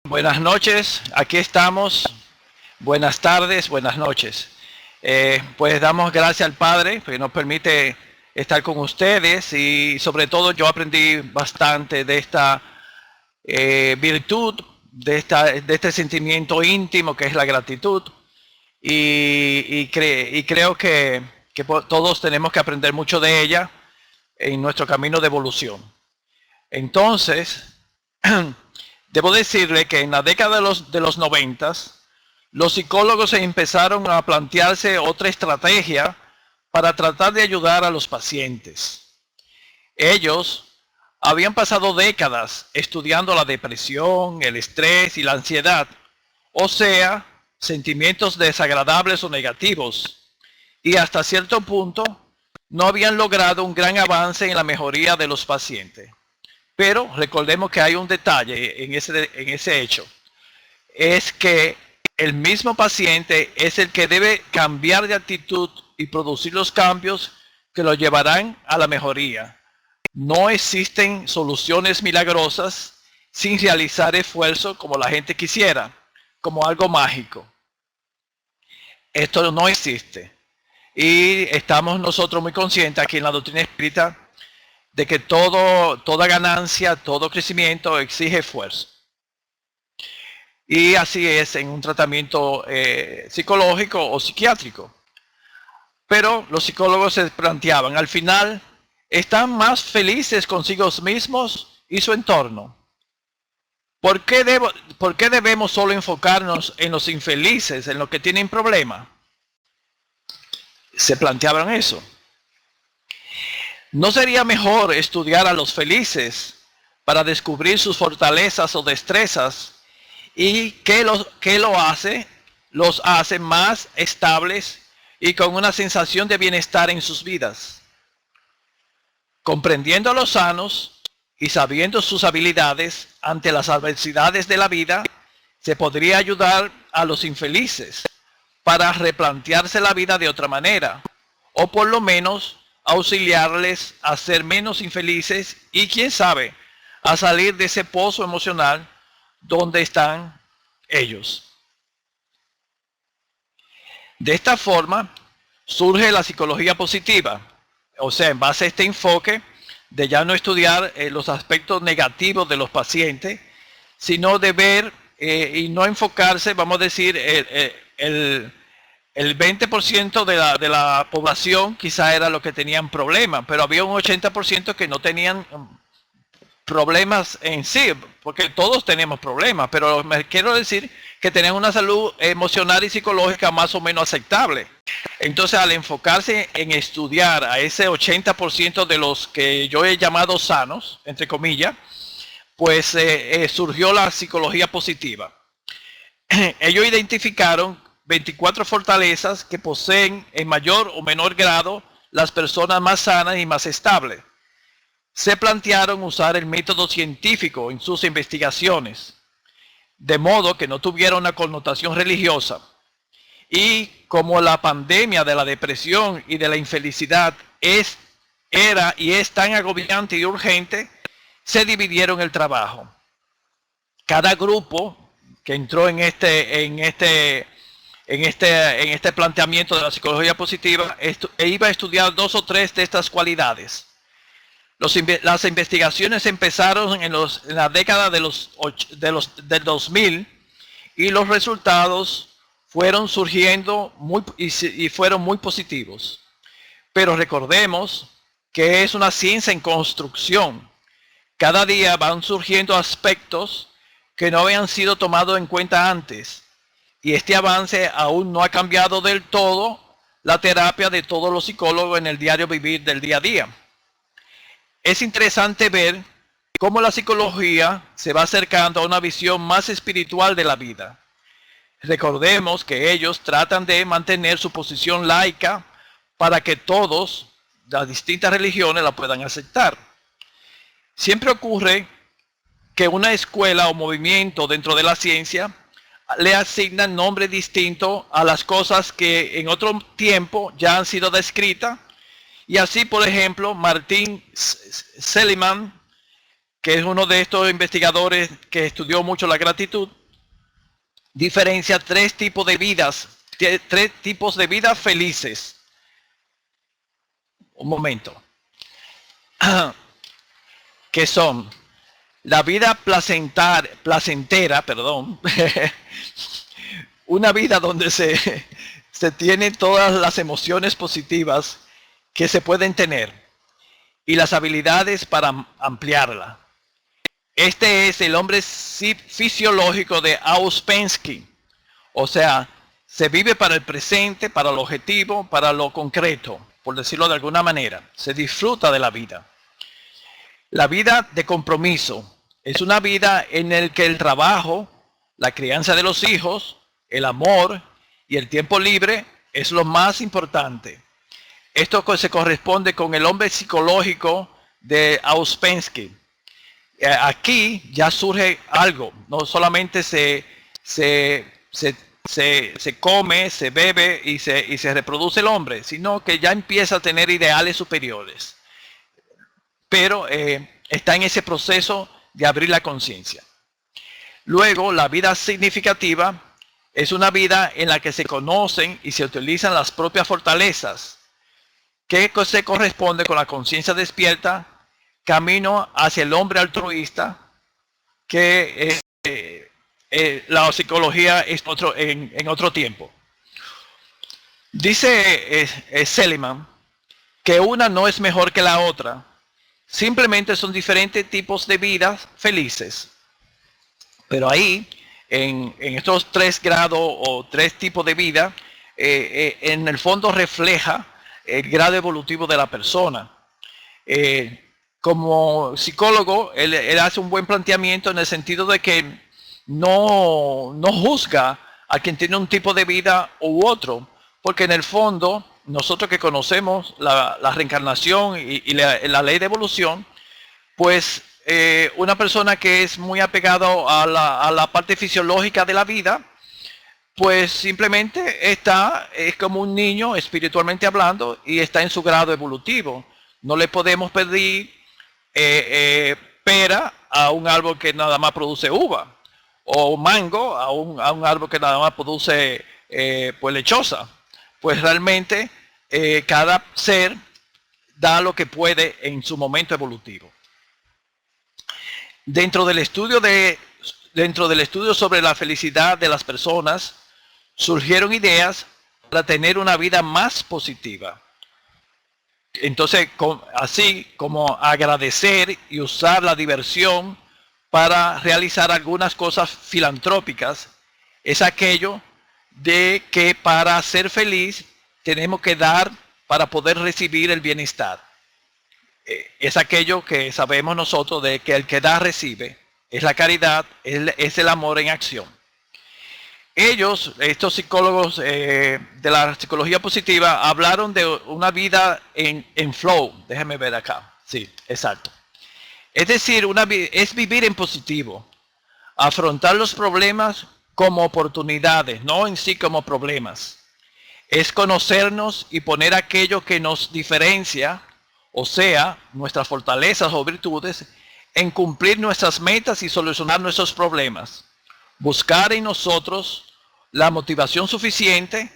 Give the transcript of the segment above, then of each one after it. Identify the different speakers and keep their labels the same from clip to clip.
Speaker 1: Buenas noches, aquí estamos. Buenas tardes, buenas noches. Pues damos gracias al Padre que nos permite estar con ustedes y sobre todo yo aprendí bastante de esta virtud, de este sentimiento íntimo que es la gratitud y creo que todos tenemos que aprender mucho de ella en nuestro camino de evolución. Entonces, debo decirle que en la década de los 90, los psicólogos empezaron a plantearse otra estrategia para tratar de ayudar a los pacientes. Ellos habían pasado décadas estudiando la depresión, el estrés y la ansiedad, o sea, sentimientos desagradables o negativos, y hasta cierto punto no habían logrado un gran avance en la mejoría de los pacientes. Pero recordemos que hay un detalle en ese hecho. Es que el mismo paciente es el que debe cambiar de actitud y producir los cambios que lo llevarán a la mejoría. No existen soluciones milagrosas sin realizar esfuerzo como la gente quisiera, como algo mágico. Esto no existe. Y estamos nosotros muy conscientes aquí en la doctrina espírita de que toda ganancia, todo crecimiento exige esfuerzo. Y así es en un tratamiento psicológico o psiquiátrico. Pero los psicólogos se planteaban, al final, ¿están más felices consigo mismos y su entorno? ¿Por qué debemos solo enfocarnos en los infelices, en los que tienen problemas? Se planteaban eso. ¿No sería mejor estudiar a los felices para descubrir sus fortalezas o destrezas y qué los hace más estables y con una sensación de bienestar en sus vidas? Comprendiendo a los sanos y sabiendo sus habilidades ante las adversidades de la vida, se podría ayudar a los infelices para replantearse la vida de otra manera, o por lo menos auxiliarles a ser menos infelices y, quién sabe, a salir de ese pozo emocional donde están ellos. De esta forma surge la psicología positiva, o sea, en base a este enfoque de ya no estudiar los aspectos negativos de los pacientes, sino de ver y no enfocarse, vamos a decir, el 20% de la población quizá era lo que tenían problemas, pero había un 80% que no tenían problemas en sí, porque todos tenemos problemas, pero me quiero decir que tenían una salud emocional y psicológica más o menos aceptable. Entonces, al enfocarse en estudiar a ese 80% de los que yo he llamado sanos, entre comillas, pues surgió la psicología positiva. Ellos identificaron 24 fortalezas que poseen en mayor o menor grado las personas más sanas y más estables. Se plantearon usar el método científico en sus investigaciones, de modo que no tuviera una connotación religiosa. Y como la pandemia de la depresión y de la infelicidad era y es tan agobiante y urgente, se dividieron el trabajo. Cada grupo que entró en este planteamiento de la psicología positiva iba a estudiar 2 o 3 de estas cualidades. Las investigaciones empezaron en la década del 2000 y los resultados fueron surgiendo y fueron muy positivos. Pero recordemos que es una ciencia en construcción. Cada día van surgiendo aspectos que no habían sido tomados en cuenta antes. Y este avance aún no ha cambiado del todo la terapia de todos los psicólogos en el diario vivir del día a día. Es interesante ver cómo la psicología se va acercando a una visión más espiritual de la vida. Recordemos que ellos tratan de mantener su posición laica para que todos, las distintas religiones, la puedan aceptar. Siempre ocurre que una escuela o movimiento dentro de la ciencia le asignan nombre distinto a las cosas que en otro tiempo ya han sido descritas. Y así, por ejemplo, Martin Seligman que es uno de estos investigadores que estudió mucho la gratitud, diferencia tres tipos de vidas felices. Un momento. Que son la vida placentera, perdón, una vida donde se tienen todas las emociones positivas que se pueden tener y las habilidades para ampliarla. Este es el hombre fisiológico de Ouspensky. O sea, se vive para el presente, para el objetivo, para lo concreto, por decirlo de alguna manera. Se disfruta de la vida. La vida de compromiso es una vida en la que el trabajo, la crianza de los hijos, el amor y el tiempo libre es lo más importante. Esto se corresponde con el hombre psicológico de Ouspensky. Aquí ya surge algo, no solamente se come, se bebe y se reproduce el hombre, sino que ya empieza a tener ideales superiores. Pero está en ese proceso de abrir la conciencia. Luego, la vida significativa es una vida en la que se conocen y se utilizan las propias fortalezas, que se corresponde con la conciencia despierta, camino hacia el hombre altruista, que la psicología es en otro tiempo. Dice Seligman que una no es mejor que la otra, simplemente son diferentes tipos de vidas felices. Pero ahí, en estos 3 grados o 3 tipos de vida, en el fondo refleja el grado evolutivo de la persona. Como psicólogo, él hace un buen planteamiento en el sentido de que no juzga a quien tiene un tipo de vida u otro, porque en el fondo, nosotros que conocemos la reencarnación y la ley de evolución, pues una persona que es muy apegado a la parte fisiológica de la vida, pues simplemente es como un niño espiritualmente hablando y está en su grado evolutivo. No le podemos pedir pera a un árbol que nada más produce uva, o mango a un árbol que nada más produce pues lechosa. Pues realmente cada ser da lo que puede en su momento evolutivo. Dentro del estudio sobre la felicidad de las personas, surgieron ideas para tener una vida más positiva. Entonces, así como agradecer y usar la diversión para realizar algunas cosas filantrópicas, es aquello de que para ser feliz tenemos que dar para poder recibir el bienestar. Es aquello que sabemos nosotros de que el que da recibe, es la caridad, es el amor en acción. Estos psicólogos de la psicología positiva, hablaron de una vida en flow. Déjenme ver acá. Sí, exacto. Es decir, es vivir en positivo. Afrontar los problemas como oportunidades, no en sí como problemas. Es conocernos y poner aquello que nos diferencia, o sea, nuestras fortalezas o virtudes, en cumplir nuestras metas y solucionar nuestros problemas. Buscar en nosotros la motivación suficiente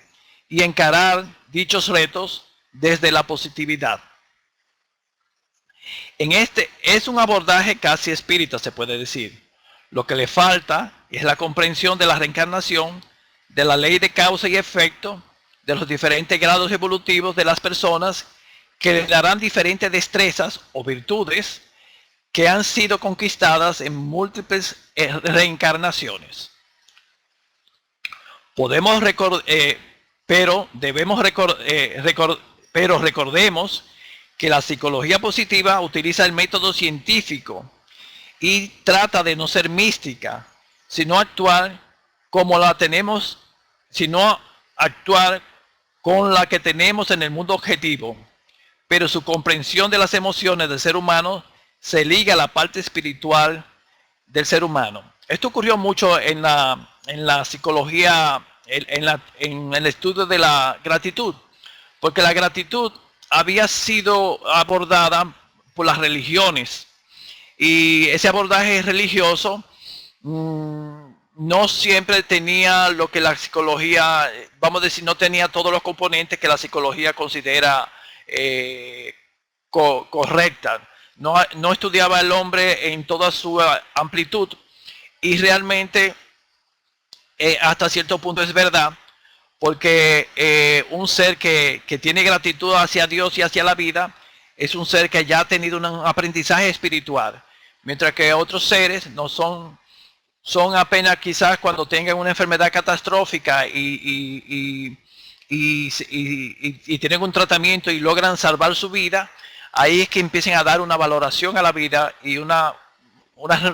Speaker 1: y encarar dichos retos desde la positividad. En este es un abordaje casi espírita, se puede decir. Lo que le falta es la comprensión de la reencarnación, de la ley de causa y efecto, de los diferentes grados evolutivos de las personas que le darán diferentes destrezas o virtudes que han sido conquistadas en múltiples reencarnaciones. Pero recordemos que la psicología positiva utiliza el método científico y trata de no ser mística, sino actuar como la tenemos, sino actuar con la que tenemos en el mundo objetivo. Pero su comprensión de las emociones del ser humano se liga a la parte espiritual del ser humano. Esto ocurrió mucho en la psicología, en el estudio de la gratitud, porque la gratitud había sido abordada por las religiones Y ese abordaje religioso no siempre tenía lo que la psicología, vamos a decir, no tenía todos los componentes que la psicología considera correcta. No estudiaba al hombre en toda su amplitud y realmente hasta cierto punto es verdad, porque un ser que tiene gratitud hacia Dios y hacia la vida es un ser que ya ha tenido un aprendizaje espiritual, mientras que otros seres no son apenas quizás cuando tengan una enfermedad catastrófica y tienen un tratamiento y logran salvar su vida. Ahí es que empiecen a dar una valoración a la vida y un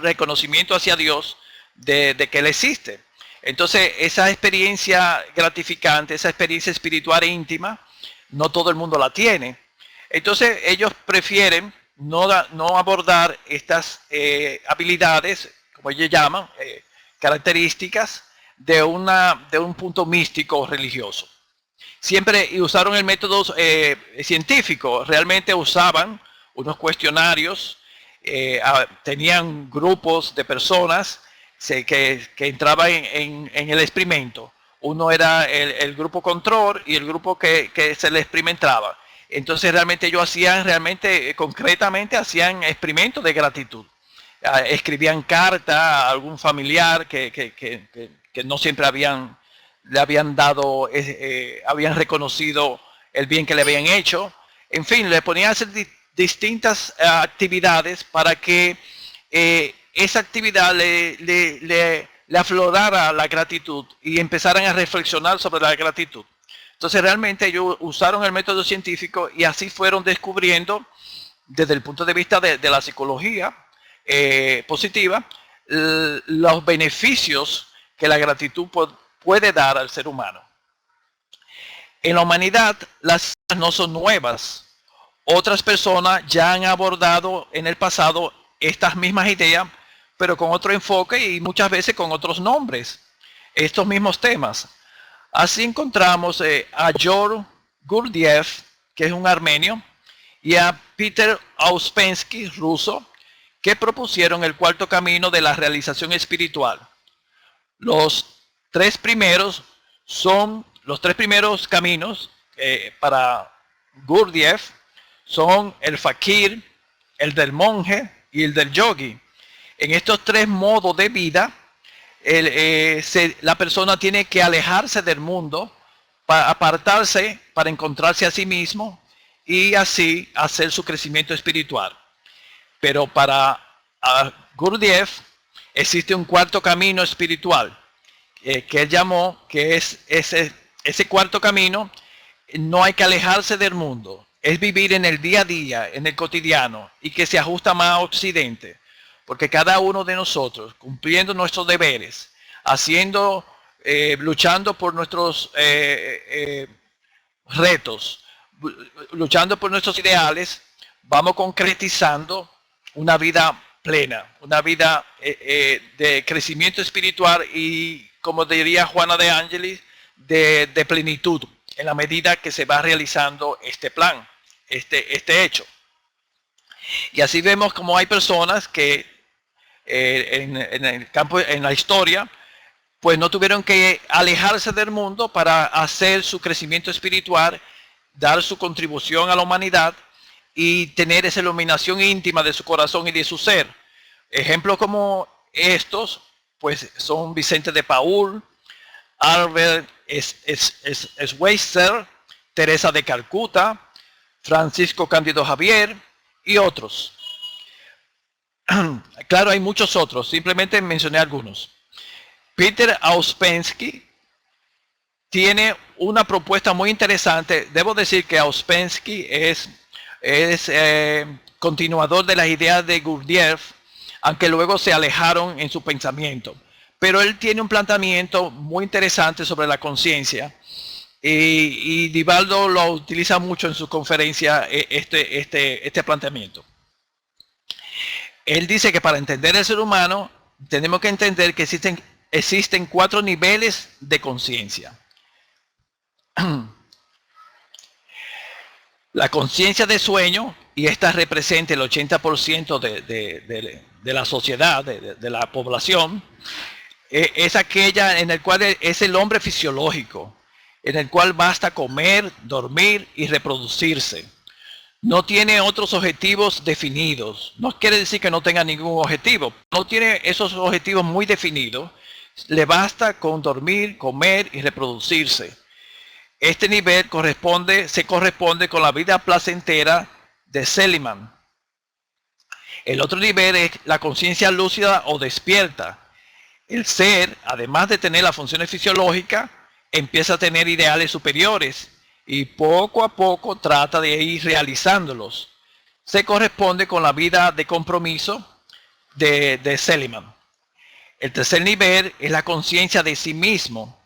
Speaker 1: reconocimiento hacia Dios de que Él existe. Entonces, esa experiencia gratificante, esa experiencia espiritual e íntima, no todo el mundo la tiene. Entonces, ellos prefieren no abordar estas habilidades, como ellos llaman, características de un punto místico o religioso. Siempre usaron el método científico, realmente usaban unos cuestionarios, tenían grupos de personas que entraban en el experimento. Uno era el grupo control y el grupo que se le experimentaba. Entonces realmente ellos hacían, concretamente hacían experimentos de gratitud. Escribían cartas a algún familiar que no siempre le habían dado, habían reconocido el bien que le habían hecho. En fin, le ponían a hacer distintas actividades para que esa actividad le aflorara la gratitud y empezaran a reflexionar sobre la gratitud. Entonces realmente ellos usaron el método científico y así fueron descubriendo desde el punto de vista de la psicología positiva los beneficios que la gratitud puede dar al ser humano. En la humanidad las cosas no son nuevas. Otras personas ya han abordado en el pasado estas mismas ideas, pero con otro enfoque y muchas veces con otros nombres, estos mismos temas. Así encontramos a George Gurdjieff, que es un armenio, y a Peter Ouspensky, ruso, que propusieron el cuarto camino de la realización espiritual. Los tres primeros caminos para Gurdjieff son el fakir, el del monje y el del yogi. En estos tres modos de vida, la persona tiene que alejarse del mundo, apartarse para encontrarse a sí mismo y así hacer su crecimiento espiritual. Pero para Gurdjieff existe un cuarto camino espiritual que él llamó, que es ese cuarto camino. No hay que alejarse del mundo, es vivir en el día a día, en el cotidiano, y que se ajusta más a Occidente, porque cada uno de nosotros, cumpliendo nuestros deberes, luchando por nuestros retos, luchando por nuestros ideales, vamos concretizando una vida plena, una vida de crecimiento espiritual y, como diría Juana de Ángelis, de plenitud, en la medida que se va realizando este plan, este hecho. Y así vemos como hay personas que en el campo, en la historia, pues no tuvieron que alejarse del mundo para hacer su crecimiento espiritual, dar su contribución a la humanidad y tener esa iluminación íntima de su corazón y de su ser. Ejemplos como estos, pues son Vicente de Paúl, Albert Schweitzer, Teresa de Calcuta, Francisco Cándido Javier y otros. Claro, hay muchos otros, simplemente mencioné algunos. Peter Ouspensky tiene una propuesta muy interesante. Debo decir que Ouspensky es continuador de las ideas de Gurdjieff, aunque luego se alejaron en su pensamiento. Pero él tiene un planteamiento muy interesante sobre la conciencia y Divaldo lo utiliza mucho en su conferencia, este planteamiento. Él dice que para entender el ser humano tenemos que entender que existen 4 niveles de conciencia. La conciencia de sueño, y esta representa el 80% de la sociedad, de la población, es aquella en el cual es el hombre fisiológico, en el cual basta comer, dormir y reproducirse. No tiene otros objetivos definidos. No quiere decir que no tenga ningún objetivo. No tiene esos objetivos muy definidos. Le basta con dormir, comer y reproducirse. Este nivel se corresponde con la vida placentera de Seligman. El otro nivel es la conciencia lúcida o despierta. El ser, además de tener las funciones fisiológicas, empieza a tener ideales superiores y poco a poco trata de ir realizándolos. Se corresponde con la vida de compromiso de Seligman. El tercer nivel es la conciencia de sí mismo.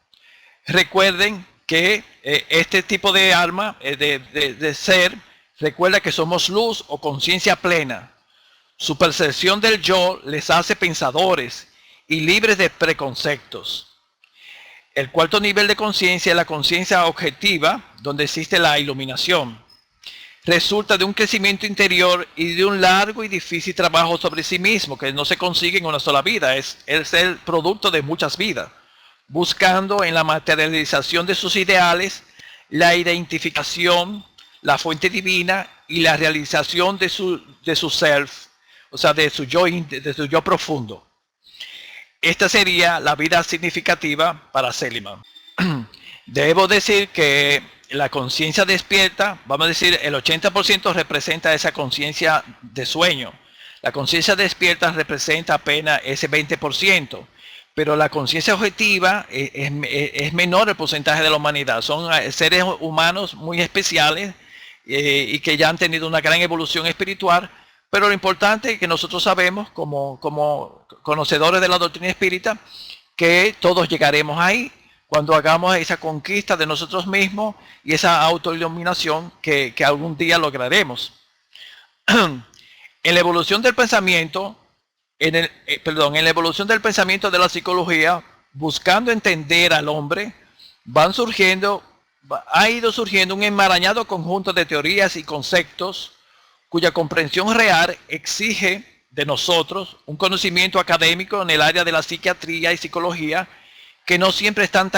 Speaker 1: Recuerden que este tipo de alma, de ser, recuerda que somos luz o conciencia plena. Su percepción del yo les hace pensadores y libres de preconceptos. El cuarto nivel de conciencia es la conciencia objetiva, donde existe la iluminación. Resulta de un crecimiento interior y de un largo y difícil trabajo sobre sí mismo, que no se consigue en una sola vida, es el producto de muchas vidas, buscando en la materialización de sus ideales, la identificación, la fuente divina y la realización de su self, o sea, de su yo profundo. Esta sería la vida significativa para Seligman. Debo decir que la conciencia despierta, vamos a decir, el 80% representa esa conciencia de sueño. La conciencia despierta representa apenas ese 20%, pero la conciencia objetiva es menor el porcentaje de la humanidad. Son seres humanos muy especiales y que ya han tenido una gran evolución espiritual. Pero lo importante es que nosotros sabemos, como conocedores de la doctrina espírita, que todos llegaremos ahí cuando hagamos esa conquista de nosotros mismos y esa autoiluminación que algún día lograremos. En la evolución del pensamiento, en la evolución del pensamiento de la psicología, buscando entender al hombre, ha ido surgiendo un enmarañado conjunto de teorías y conceptos cuya comprensión real exige de nosotros un conocimiento académico en el área de la psiquiatría y psicología que no siempre están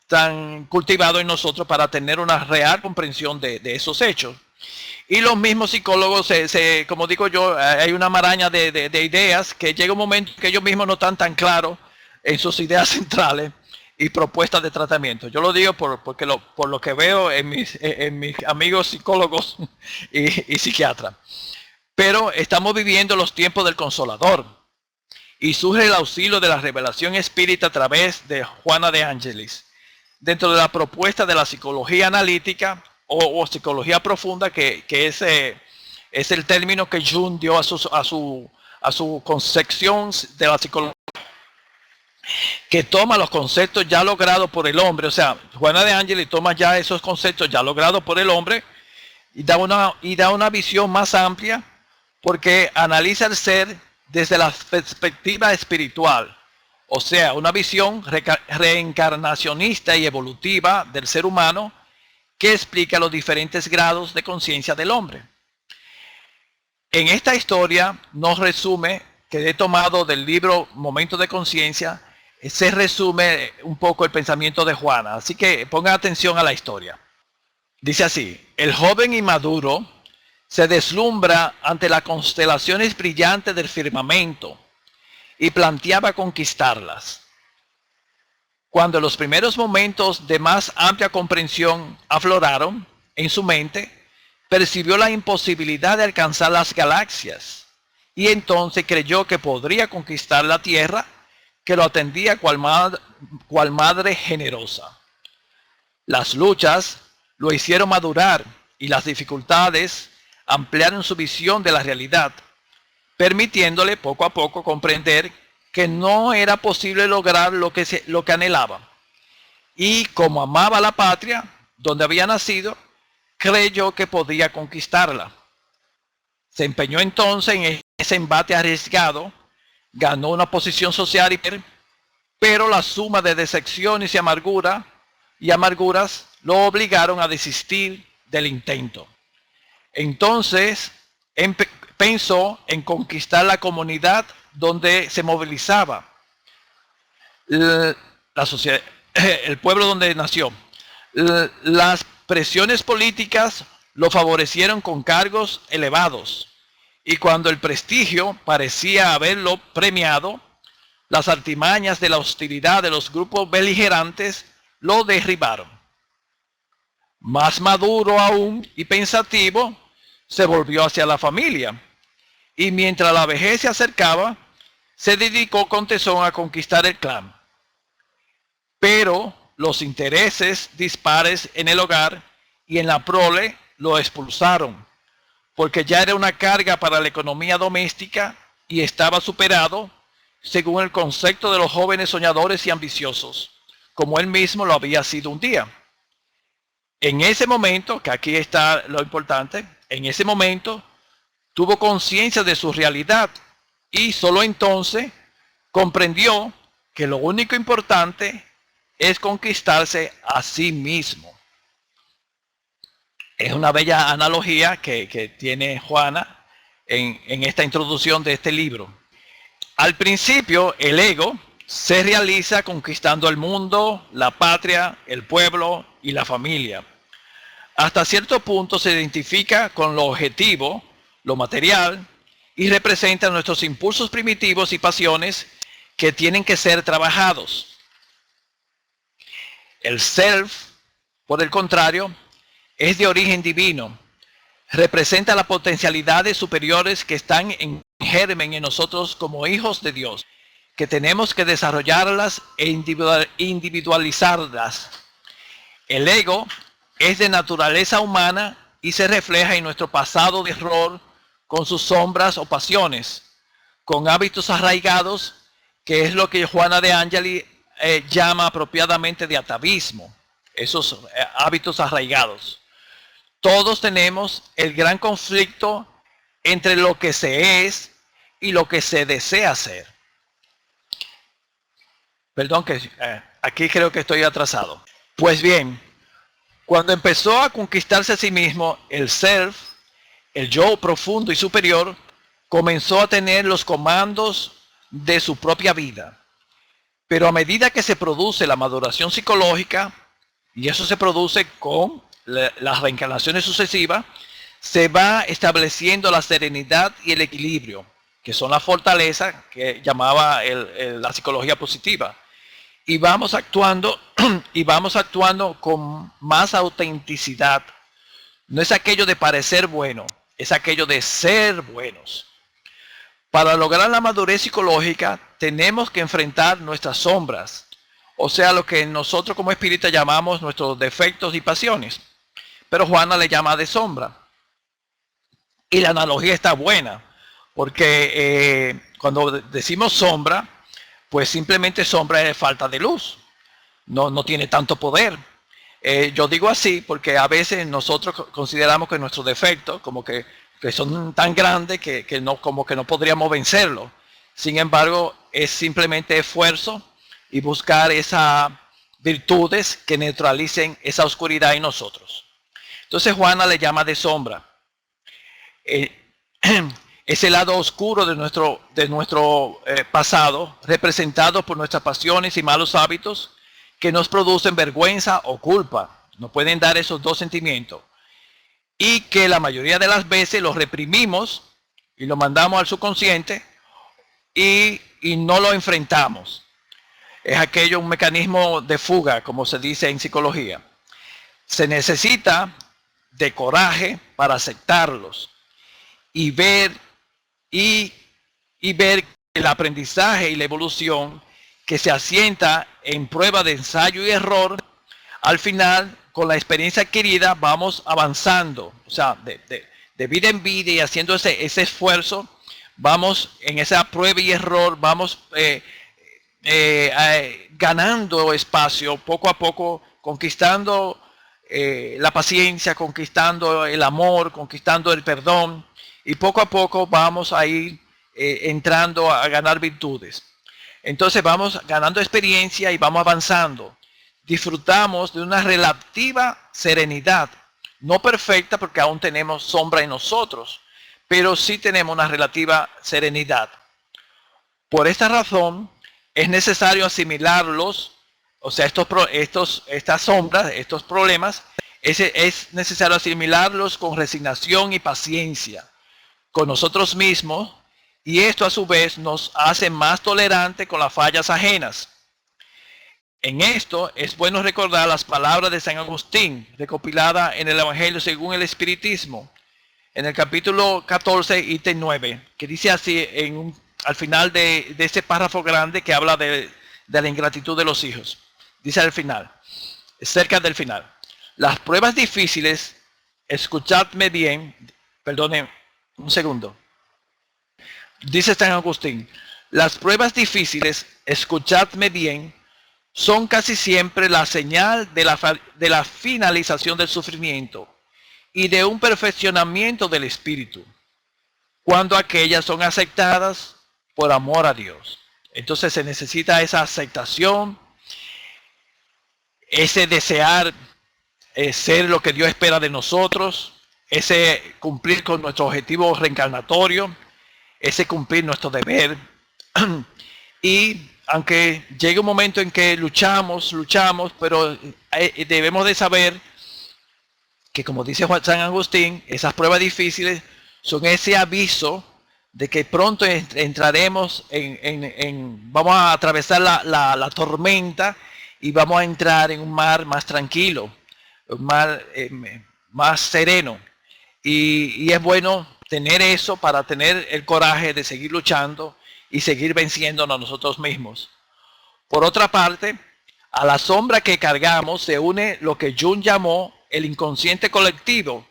Speaker 1: tan cultivados en nosotros para tener una real comprensión de esos hechos. Y los mismos psicólogos, como digo yo, hay una maraña de ideas que llega un momento que ellos mismos no están tan claros en sus ideas centrales y propuestas de tratamiento. Yo lo digo por lo que veo en mis amigos psicólogos y psiquiatras. Pero estamos viviendo los tiempos del Consolador y surge el auxilio de la revelación espírita a través de Juana de Ángelis, dentro de la propuesta de la psicología analítica o psicología profunda, que es el término que Jung dio a su concepción de la psicología, que toma los conceptos ya logrados por el hombre. O sea, Juana de Ángelis toma ya esos conceptos ya logrados por el hombre y da una visión más amplia, porque analiza el ser desde la perspectiva espiritual. O sea, una visión reencarnacionista y evolutiva del ser humano que explica los diferentes grados de conciencia del hombre. En esta historia nos resume, que he tomado del libro Momentos de Conciencia, se resume un poco el pensamiento de Juana. Así que pongan atención a la historia. Dice así: el joven inmaduro se deslumbra ante las constelaciones brillantes del firmamento y planteaba conquistarlas. Cuando los primeros momentos de más amplia comprensión afloraron en su mente, percibió la imposibilidad de alcanzar las galaxias y entonces creyó que podría conquistar la tierra, que lo atendía cual madre generosa. Las luchas lo hicieron madurar y las dificultades ampliaron su visión de la realidad, permitiéndole poco a poco comprender que no era posible lograr lo que anhelaba. Y como amaba la patria donde había nacido, creyó que podía conquistarla. Se empeñó entonces en ese embate arriesgado, ganó una posición social, pero la suma de decepciones y amarguras lo obligaron a desistir del intento. Entonces pensó en conquistar la comunidad donde se movilizaba, la sociedad, el pueblo donde nació. Las presiones políticas lo favorecieron con cargos elevados, y cuando el prestigio parecía haberlo premiado, las artimañas de la hostilidad de los grupos beligerantes lo derribaron. Más maduro aún y pensativo, se volvió hacia la familia, y mientras la vejez se acercaba, se dedicó con tesón a conquistar el clan. Pero los intereses dispares en el hogar y en la prole lo expulsaron, porque ya era una carga para la economía doméstica y estaba superado, según el concepto de los jóvenes soñadores y ambiciosos, como él mismo lo había sido un día. En ese momento, que aquí está lo importante, en ese momento tuvo conciencia de su realidad y solo entonces comprendió que lo único importante es conquistarse a sí mismo. Es una bella analogía que tiene Juana en esta introducción de este libro. Al principio, el ego se realiza conquistando el mundo, la patria, el pueblo y la familia. Hasta cierto punto se identifica con lo objetivo, lo material, y representa nuestros impulsos primitivos y pasiones que tienen que ser trabajados. El self, por el contrario, es de origen divino. Representa las potencialidades superiores que están en germen en nosotros como hijos de Dios, que tenemos que desarrollarlas e individualizarlas. El ego es de naturaleza humana y se refleja en nuestro pasado de error, con sus sombras o pasiones, con hábitos arraigados, que es lo que Juana de Angeli llama apropiadamente de atavismo, esos hábitos arraigados. Todos tenemos el gran conflicto entre lo que se es y lo que se desea ser. Perdón que aquí creo que estoy atrasado. Pues bien, cuando empezó a conquistarse a sí mismo, el self, el yo profundo y superior, comenzó a tener los comandos de su propia vida. Pero a medida que se produce la maduración psicológica, y eso se produce con las reencarnaciones sucesivas, se va estableciendo la serenidad y el equilibrio, que son las fortalezas que llamaba la psicología positiva. Y vamos actuando con más autenticidad. No es aquello de parecer bueno, es aquello de ser buenos. Para lograr la madurez psicológica tenemos que enfrentar nuestras sombras, o sea, lo que nosotros como espíritas llamamos nuestros defectos y pasiones. Pero Juana le llama de sombra. Y la analogía está buena, porque cuando decimos sombra, pues simplemente sombra es falta de luz. No tiene tanto poder. Yo digo así porque a veces nosotros consideramos que nuestros defectos como que son tan grandes que no podríamos vencerlos. Sin embargo, es simplemente esfuerzo y buscar esas virtudes que neutralicen esa oscuridad en nosotros. Entonces Juana le llama de sombra. Ese lado oscuro de nuestro pasado, representado por nuestras pasiones y malos hábitos que nos producen vergüenza o culpa. Nos pueden dar esos dos sentimientos. Y que la mayoría de las veces los reprimimos y lo mandamos al subconsciente y no lo enfrentamos. Es aquello, un mecanismo de fuga, como se dice en psicología. Se necesita de coraje para aceptarlos y ver el aprendizaje y la evolución que se asienta en prueba de ensayo y error. Al final, con la experiencia adquirida, vamos avanzando, o sea, de vida en vida y haciendo ese esfuerzo, vamos en esa prueba y error, vamos ganando espacio poco a poco, conquistando la paciencia, conquistando el amor, conquistando el perdón, y poco a poco vamos a ir entrando a ganar virtudes. Entonces vamos ganando experiencia y vamos avanzando. Disfrutamos de una relativa serenidad, no perfecta porque aún tenemos sombra en nosotros, pero sí tenemos una relativa serenidad. Por esta razón, es necesario asimilarlos, o sea, estas sombras, estos problemas, es necesario asimilarlos con resignación y paciencia con nosotros mismos, y esto a su vez nos hace más tolerantes con las fallas ajenas. En esto es bueno recordar las palabras de San Agustín, recopiladas en el Evangelio según el Espiritismo, en el capítulo 14, ítem 9, que dice así al final de ese párrafo grande que habla de la ingratitud de los hijos. Dice al final, cerca del final, las pruebas difíciles, escuchadme bien, perdone un segundo. Dice San Agustín, las pruebas difíciles, escuchadme bien, son casi siempre la señal de la finalización del sufrimiento y de un perfeccionamiento del espíritu, cuando aquellas son aceptadas por amor a Dios. Entonces se necesita esa aceptación, ese desear ser lo que Dios espera de nosotros, ese cumplir con nuestro objetivo reencarnatorio, ese cumplir nuestro deber. Y aunque llegue un momento en que luchamos, pero debemos de saber que, como dice San Agustín, esas pruebas difíciles son ese aviso de que pronto entraremos vamos a atravesar la tormenta y vamos a entrar en un mar más tranquilo, un mar más sereno. Y es bueno tener eso para tener el coraje de seguir luchando y seguir venciéndonos a nosotros mismos. Por otra parte, a la sombra que cargamos se une lo que Jung llamó el inconsciente colectivo,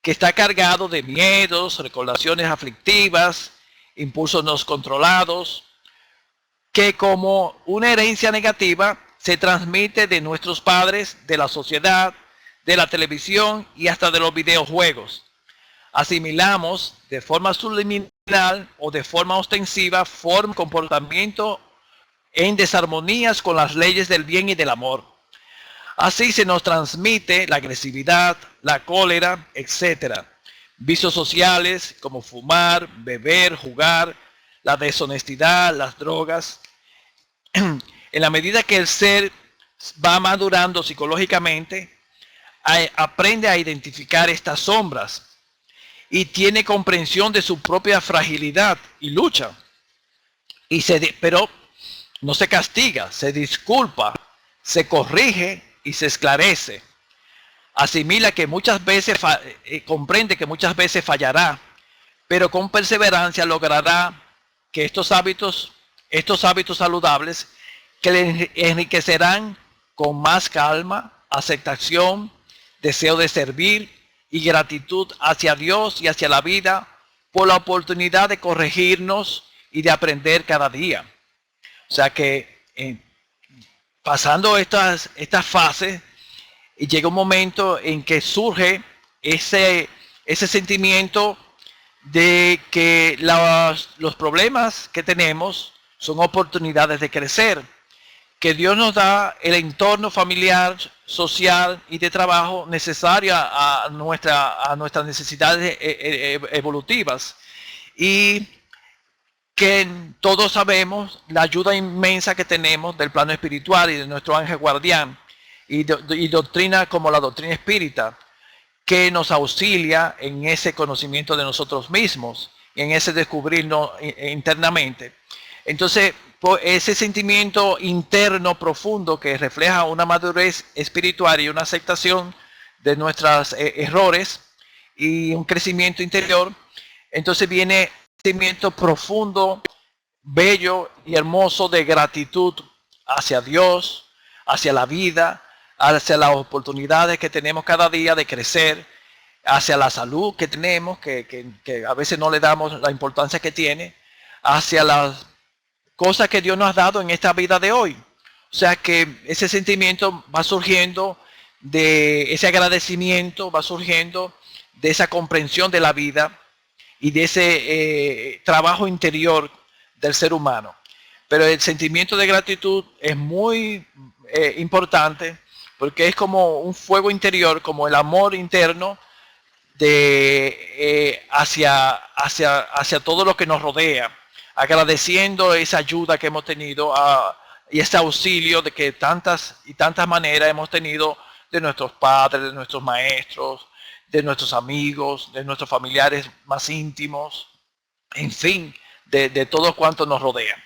Speaker 1: que está cargado de miedos, recordaciones aflictivas, impulsos no controlados, que como una herencia negativa se transmite de nuestros padres, de la sociedad, de la televisión y hasta de los videojuegos. Asimilamos de forma subliminal o de forma ostensiva forma de comportamiento en desarmonías con las leyes del bien y del amor. Así se nos transmite la agresividad, la cólera, etc. Vicios sociales como fumar, beber, jugar, la deshonestidad, las drogas. En la medida que el ser va madurando psicológicamente, aprende a identificar estas sombras y tiene comprensión de su propia fragilidad y lucha. Pero no se castiga, se disculpa, se corrige y se esclarece. Asimila que muchas veces, comprende que muchas veces fallará, pero con perseverancia logrará que estos hábitos saludables que le enriquecerán con más calma, aceptación, deseo de servir y gratitud hacia Dios y hacia la vida por la oportunidad de corregirnos y de aprender cada día. O sea que pasando estas fases, llega un momento en que surge ese sentimiento de que los problemas que tenemos son oportunidades de crecer, que Dios nos da el entorno familiar, social y de trabajo necesario a nuestras necesidades evolutivas, y que todos sabemos la ayuda inmensa que tenemos del plano espiritual y de nuestro ángel guardián y doctrina como la doctrina espírita, que nos auxilia en ese conocimiento de nosotros mismos, en ese descubrirnos internamente. Entonces, ese sentimiento interno profundo que refleja una madurez espiritual y una aceptación de nuestros errores y un crecimiento interior, entonces viene un sentimiento profundo, bello y hermoso de gratitud hacia Dios, hacia la vida, hacia las oportunidades que tenemos cada día de crecer, hacia la salud que tenemos, que a veces no le damos la importancia que tiene, hacia las cosas que Dios nos ha dado en esta vida de hoy. O sea que ese sentimiento va surgiendo de ese agradecimiento, va surgiendo de esa comprensión de la vida y de ese trabajo interior del ser humano. Pero el sentimiento de gratitud es muy importante porque es como un fuego interior, como el amor interno hacia todo lo que nos rodea, agradeciendo esa ayuda que hemos tenido y ese auxilio de que tantas y tantas maneras hemos tenido de nuestros padres, de nuestros maestros, de nuestros amigos, de nuestros familiares más íntimos, en fin, de todos cuantos nos rodean.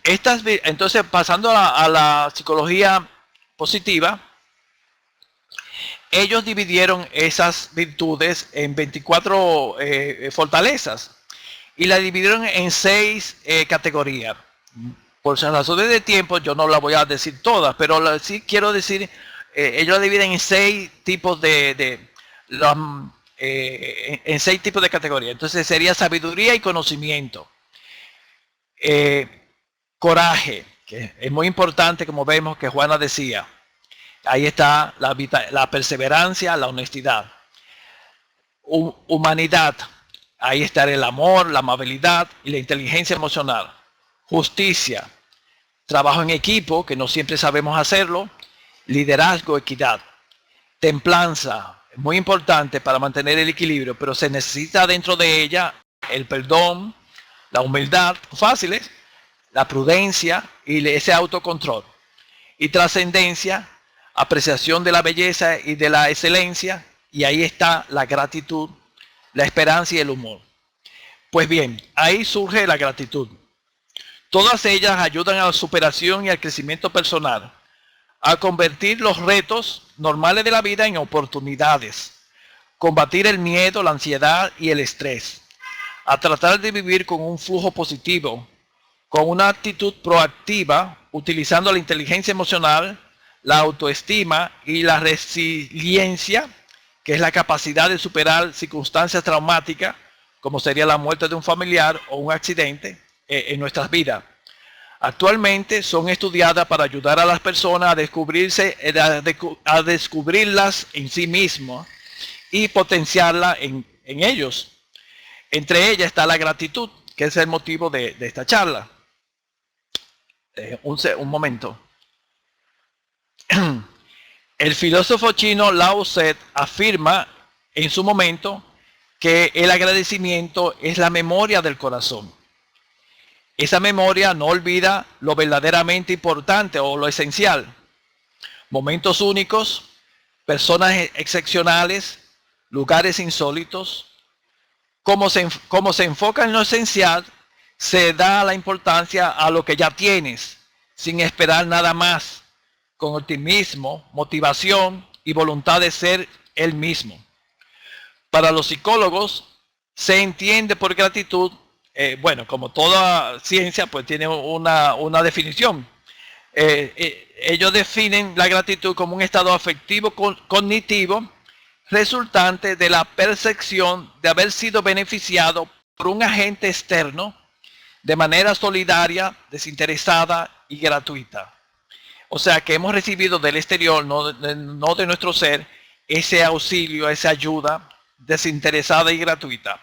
Speaker 1: Entonces, pasando a la psicología positiva, ellos dividieron esas virtudes en 24 fortalezas y la dividieron en 6 categorías. Por razones de tiempo yo no la voy a decir todas, pero sí quiero decir, ellos la dividen en 6 tipos en 6 tipos de categorías. Entonces sería sabiduría y conocimiento. Coraje, que es muy importante, como vemos que Juana decía. Ahí está la perseverancia, la honestidad. Humanidad, ahí está el amor, la amabilidad y la inteligencia emocional. Justicia, trabajo en equipo, que no siempre sabemos hacerlo. Liderazgo, equidad. Templanza, muy importante para mantener el equilibrio, pero se necesita dentro de ella el perdón, la humildad, fáciles, la prudencia y ese autocontrol. Y trascendencia, apreciación de la belleza y de la excelencia, y ahí está la gratitud, la esperanza y el humor. Pues bien, ahí surge la gratitud. Todas ellas ayudan a la superación y al crecimiento personal, a convertir los retos normales de la vida en oportunidades, combatir el miedo, la ansiedad y el estrés, a tratar de vivir con un flujo positivo, con una actitud proactiva, utilizando la inteligencia emocional, la autoestima y la resiliencia, que es la capacidad de superar circunstancias traumáticas, como sería la muerte de un familiar o un accidente en nuestras vidas. Actualmente son estudiadas para ayudar a las personas a descubrirlas en sí mismos y potenciarlas en ellos. Entre ellas está la gratitud, que es el motivo de esta charla. Un momento. El filósofo chino Lao Tse afirma en su momento que el agradecimiento es la memoria del corazón. Esa memoria no olvida lo verdaderamente importante o lo esencial. Momentos únicos, personas excepcionales, lugares insólitos. Como se enfoca en lo esencial, se da la importancia a lo que ya tienes, sin esperar nada más, con optimismo, motivación y voluntad de ser el mismo. Para los psicólogos, se entiende por gratitud, como toda ciencia, pues tiene una definición. Ellos definen la gratitud como un estado afectivo cognitivo resultante de la percepción de haber sido beneficiado por un agente externo de manera solidaria, desinteresada y gratuita. O sea que hemos recibido del exterior, no de nuestro ser, ese auxilio, esa ayuda desinteresada y gratuita.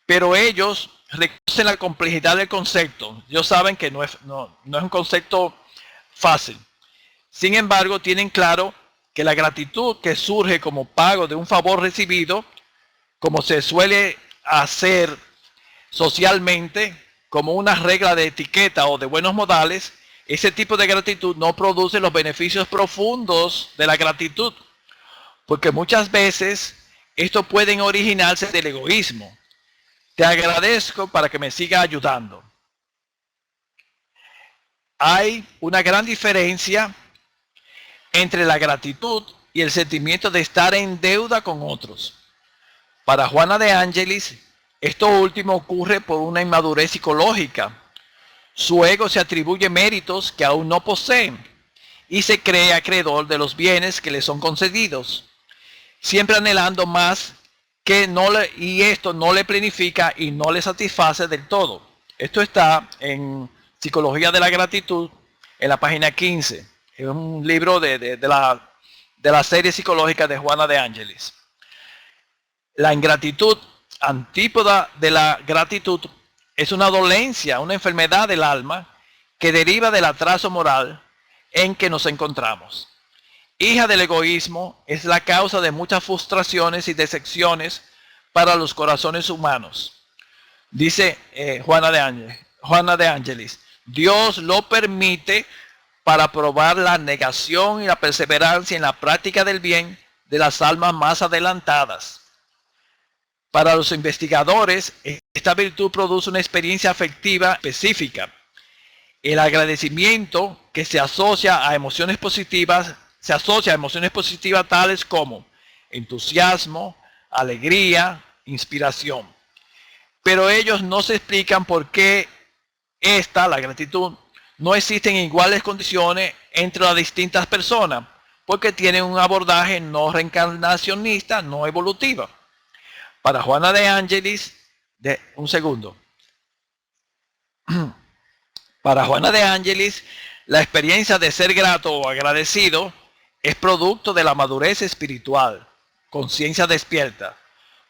Speaker 1: Pero ellos reconocen la complejidad del concepto. Ellos saben que no es un concepto fácil. Sin embargo, tienen claro que la gratitud que surge como pago de un favor recibido, como se suele hacer socialmente, como una regla de etiqueta o de buenos modales, ese tipo de gratitud no produce los beneficios profundos de la gratitud, porque muchas veces estos pueden originarse del egoísmo. Te agradezco para que me siga ayudando. Hay una gran diferencia entre la gratitud y el sentimiento de estar en deuda con otros. Para Juana de Ángelis, esto último ocurre por una inmadurez psicológica. Su ego se atribuye méritos que aún no posee y se cree acreedor de los bienes que le son concedidos, siempre anhelando más y esto no le planifica y no le satisface del todo. Esto está en Psicología de la Gratitud, en la página 15. Es un libro de la serie psicológica de Juana de Ángelis. La ingratitud, antípoda de la gratitud, es una dolencia, una enfermedad del alma que deriva del atraso moral, en que nos encontramos. Hija del egoísmo, es la causa de muchas frustraciones y decepciones para los corazones humanos. Dice Juana de Ángelis, Dios lo permite para probar la negación y la perseverancia en la práctica del bien de las almas más adelantadas. Para los investigadores, esta virtud produce una experiencia afectiva específica. El agradecimiento que se asocia a emociones positivas tales como entusiasmo, alegría, inspiración. Pero ellos no se explican por qué la gratitud, no existen iguales condiciones entre las distintas personas, porque tienen un abordaje no reencarnacionista, no evolutivo. Para Juana de Ángelis, para Juana de Ángelis, la experiencia de ser grato o agradecido es producto de la madurez espiritual, conciencia despierta,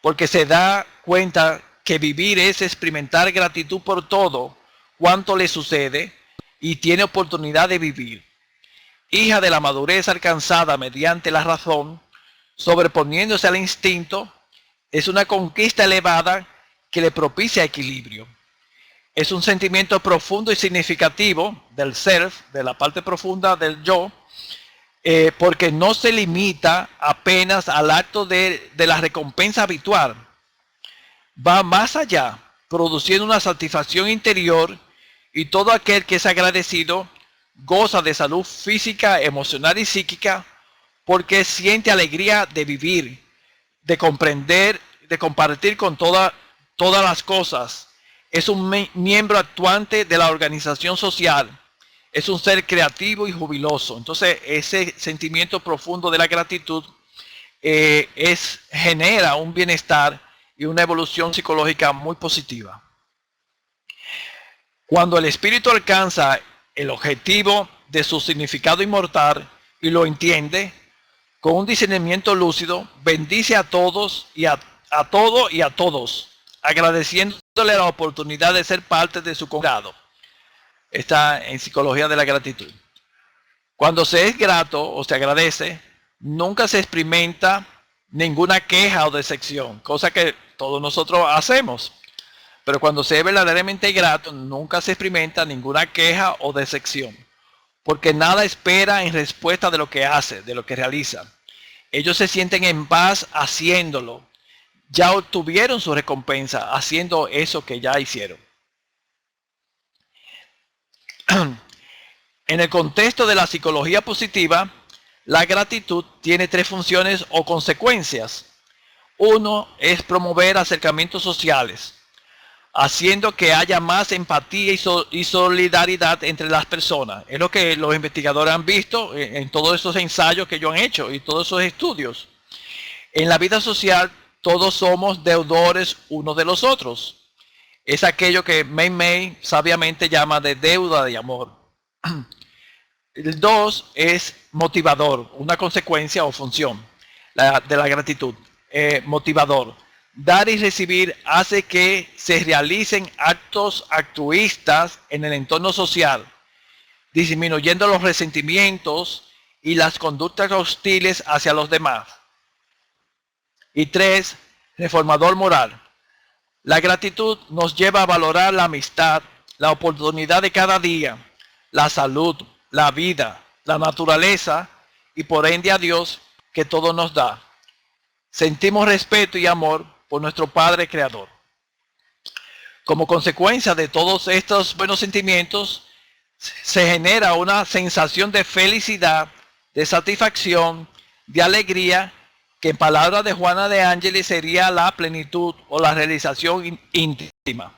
Speaker 1: porque se da cuenta que vivir es experimentar gratitud por todo cuanto le sucede y tiene oportunidad de vivir. Hija de la madurez alcanzada mediante la razón, sobreponiéndose al instinto, es una conquista elevada que le propicia equilibrio. Es un sentimiento profundo y significativo del self, de la parte profunda del yo, porque no se limita apenas al acto de la recompensa habitual. Va más allá, produciendo una satisfacción interior, y todo aquel que es agradecido goza de salud física, emocional y psíquica, porque siente alegría de vivir, de comprender, de compartir con todas las cosas. Es un miembro actuante de la organización social. Es un ser creativo y jubiloso. Entonces, ese sentimiento profundo de la gratitud genera un bienestar y una evolución psicológica muy positiva. Cuando el espíritu alcanza el objetivo de su significado inmortal y lo entiende, con un discernimiento lúcido, bendice a todos y a todos, agradeciéndole la oportunidad de ser parte de su congregado. Está en Psicología de la Gratitud. Cuando se es grato o se agradece, nunca se experimenta ninguna queja o decepción, cosa que todos nosotros hacemos. Pero cuando se es verdaderamente grato, nunca se experimenta ninguna queja o decepción, porque nada espera en respuesta de lo que hace, de lo que realiza. Ellos se sienten en paz haciéndolo. Ya obtuvieron su recompensa haciendo eso que ya hicieron. En el contexto de la psicología positiva, la gratitud tiene tres funciones o consecuencias. Uno es promover acercamientos sociales, haciendo que haya más empatía y solidaridad entre las personas. Es lo que los investigadores han visto en todos esos ensayos que ellos han hecho y todos esos estudios. En la vida social, todos somos deudores unos de los otros. Es aquello que Mei sabiamente llama de deuda de amor. El 2 es motivador, una consecuencia o función de la gratitud. Motivador. Dar y recibir hace que se realicen actos altruistas en el entorno social, disminuyendo los resentimientos y las conductas hostiles hacia los demás. Y 3, reformador moral. La gratitud nos lleva a valorar la amistad, la oportunidad de cada día, la salud, la vida, la naturaleza y por ende a Dios que todo nos da. Sentimos respeto y amor por nuestro Padre Creador. Como consecuencia de todos estos buenos sentimientos, se genera una sensación de felicidad, de satisfacción, de alegría, que en palabras de Juana de Ángelis sería la plenitud o la realización íntima.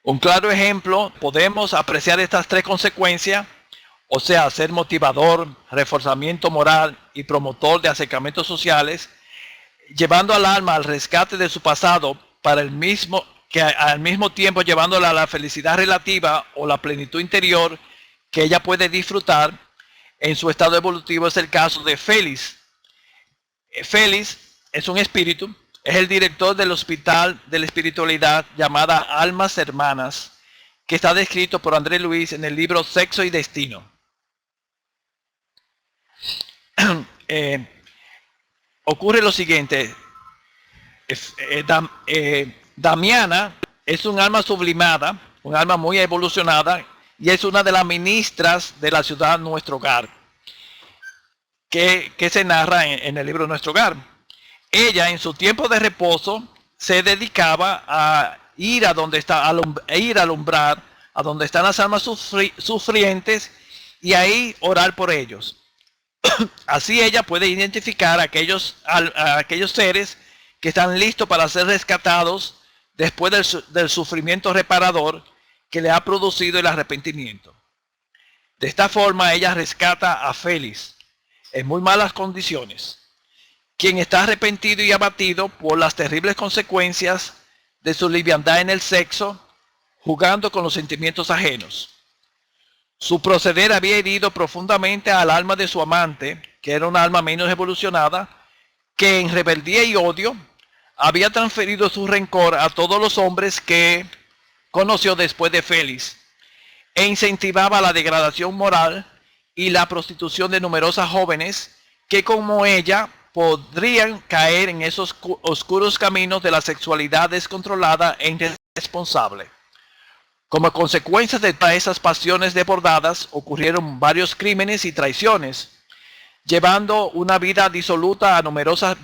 Speaker 1: Un claro ejemplo, podemos apreciar estas tres consecuencias, o sea, ser motivador, reforzamiento moral y promotor de acercamientos sociales, llevando al alma al rescate de su pasado al mismo tiempo llevándola a la felicidad relativa o la plenitud interior que ella puede disfrutar en su estado evolutivo. Es el caso de Félix. Félix es un espíritu, es el director del Hospital de la Espiritualidad llamada Almas Hermanas, que está descrito por André Luis en el libro Sexo y Destino. ocurre lo siguiente. Damiana es un alma sublimada, un alma muy evolucionada, y es una de las ministras de la ciudad Nuestro Hogar, que se narra en el libro Nuestro Hogar. Ella en su tiempo de reposo se dedicaba a ir a donde está, ir a alumbrar a donde están las almas sufrientes y ahí orar por ellos. Así ella puede identificar a aquellos seres que están listos para ser rescatados después del sufrimiento reparador que le ha producido el arrepentimiento. De esta forma ella rescata a Félix en muy malas condiciones, quien está arrepentido y abatido por las terribles consecuencias de su liviandad en el sexo, jugando con los sentimientos ajenos. Su proceder había herido profundamente al alma de su amante, que era una alma menos evolucionada, que en rebeldía y odio había transferido su rencor a todos los hombres que conoció después de Félix, e incentivaba la degradación moral y la prostitución de numerosas jóvenes que, como ella, podrían caer en esos oscuros caminos de la sexualidad descontrolada e irresponsable. Como consecuencia de todas esas pasiones desbordadas, ocurrieron varios crímenes y traiciones, llevando a una vida disoluta a numerosas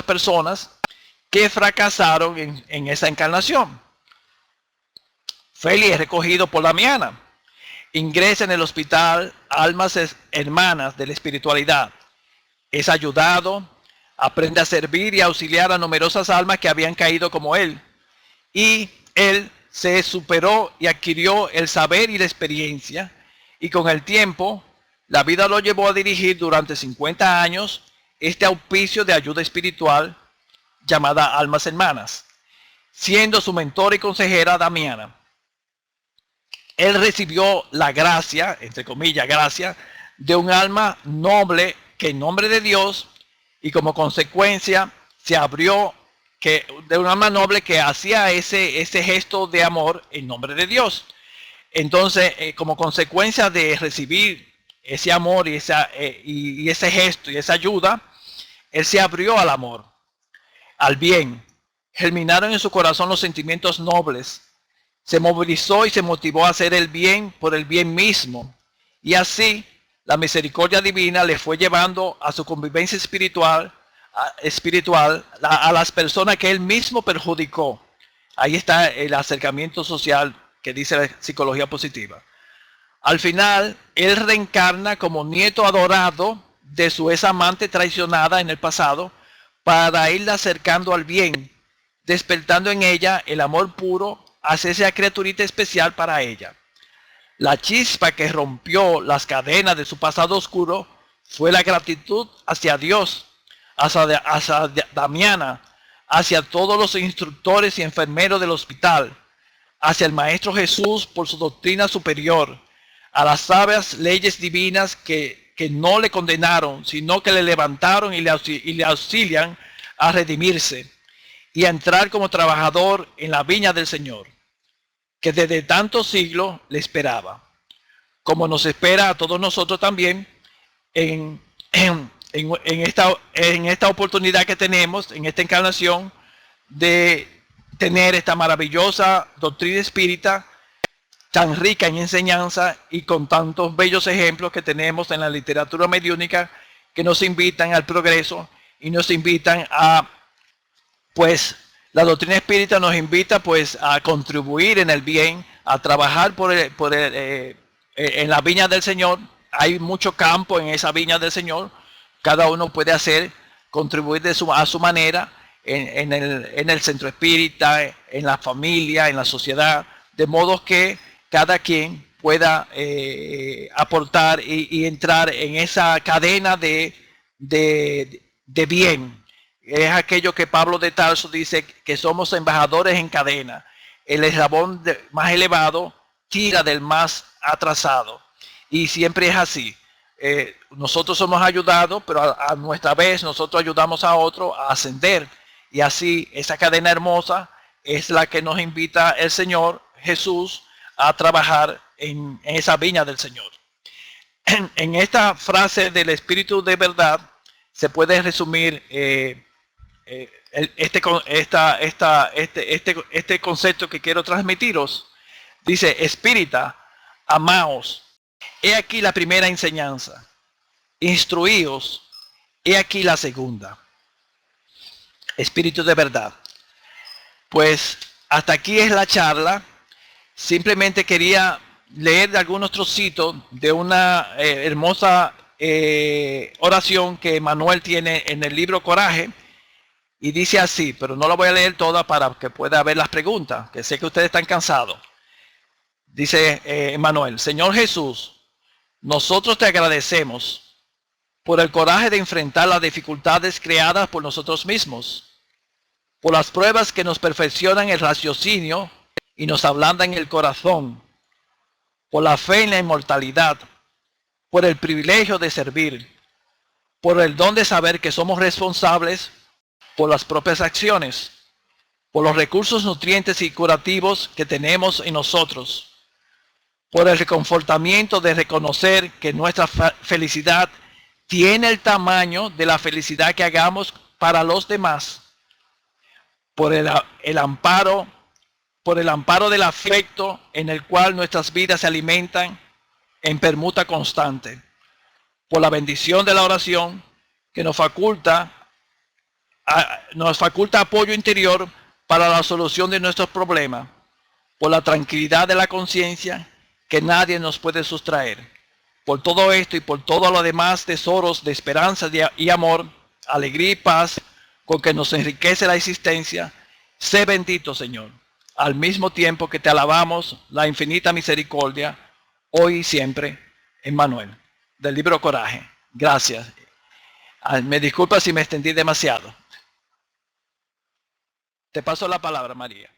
Speaker 1: personas que fracasaron en esa encarnación. Félix es recogido por Damiana. Ingresa en el hospital Almas Hermanas de la Espiritualidad. Es ayudado, aprende a servir y auxiliar a numerosas almas que habían caído como él. Y él se superó y adquirió el saber y la experiencia. Y con el tiempo, la vida lo llevó a dirigir durante 50 años este auspicio de ayuda espiritual llamada Almas Hermanas, siendo su mentor y consejera Damiana. Él recibió la gracia, entre comillas, gracia, de un alma noble que en nombre de Dios, y como consecuencia se abrió, de un alma noble que hacía ese gesto de amor en nombre de Dios. Entonces, como consecuencia de recibir ese amor y ese gesto y esa ayuda, él se abrió al amor, al bien. Germinaron en su corazón los sentimientos nobles. Se movilizó y se motivó a hacer el bien por el bien mismo. Y así, la misericordia divina le fue llevando a su convivencia espiritual a las personas que él mismo perjudicó. Ahí está el acercamiento social que dice la psicología positiva. Al final, él reencarna como nieto adorado de su ex amante traicionada en el pasado para irla acercando al bien, despertando en ella el amor puro hacia esa criaturita especial para ella. La chispa que rompió las cadenas de su pasado oscuro fue la gratitud hacia Dios, hacia Damiana, hacia todos los instructores y enfermeros del hospital, hacia el Maestro Jesús por su doctrina superior, a las sabias leyes divinas que no le condenaron, sino que le levantaron y le auxilian a redimirse y a entrar como trabajador en la viña del Señor, que desde tantos siglos le esperaba, como nos espera a todos nosotros también en esta oportunidad que tenemos, en esta encarnación, de tener esta maravillosa doctrina espírita tan rica en enseñanza y con tantos bellos ejemplos que tenemos en la literatura mediúnica que nos invitan al progreso y nos invitan a, pues, la doctrina espírita nos invita pues a contribuir en el bien, a trabajar en la viña del Señor. Hay mucho campo en esa viña del Señor. Cada uno puede contribuir a su manera en el centro espírita, en la familia, en la sociedad, de modo que cada quien pueda aportar y entrar en esa cadena de bien. Es aquello que Pablo de Tarso dice, que somos embajadores en cadena. El eslabón más elevado tira del más atrasado. Y siempre es así. Nosotros somos ayudados, pero a nuestra vez nosotros ayudamos a otro a ascender. Y así esa cadena hermosa es la que nos invita el Señor Jesús a trabajar en esa viña del Señor. en esta frase del Espíritu de verdad se puede resumir este concepto que quiero transmitiros. Dice: Espírita, amaos, he aquí la primera enseñanza, instruíos, he aquí la segunda. Espíritu de verdad. Pues hasta aquí es la charla. Simplemente quería leer algunos trocitos de una hermosa oración que Manuel tiene en el libro Coraje, y dice así, pero no la voy a leer toda para que pueda ver las preguntas, que sé que ustedes están cansados. Dice Manuel: Señor Jesús, nosotros te agradecemos por el coraje de enfrentar las dificultades creadas por nosotros mismos, por las pruebas que nos perfeccionan el raciocinio y nos ablandan el corazón, por la fe en la inmortalidad, por el privilegio de servir, por el don de saber que somos responsables por las propias acciones, por los recursos nutrientes y curativos que tenemos en nosotros, por el reconfortamiento de reconocer que nuestra felicidad tiene el tamaño de la felicidad que hagamos para los demás, por el amparo del afecto en el cual nuestras vidas se alimentan en permuta constante, por la bendición de la oración que nos faculta apoyo interior para la solución de nuestros problemas, por la tranquilidad de la conciencia que nadie nos puede sustraer. Por todo esto y por todos los demás tesoros de esperanza y amor, alegría y paz con que nos enriquece la existencia, sé bendito, Señor, al mismo tiempo que te alabamos la infinita misericordia, hoy y siempre, Emmanuel. Del libro Coraje. Gracias. Me disculpa si me extendí demasiado. Te paso la palabra, María.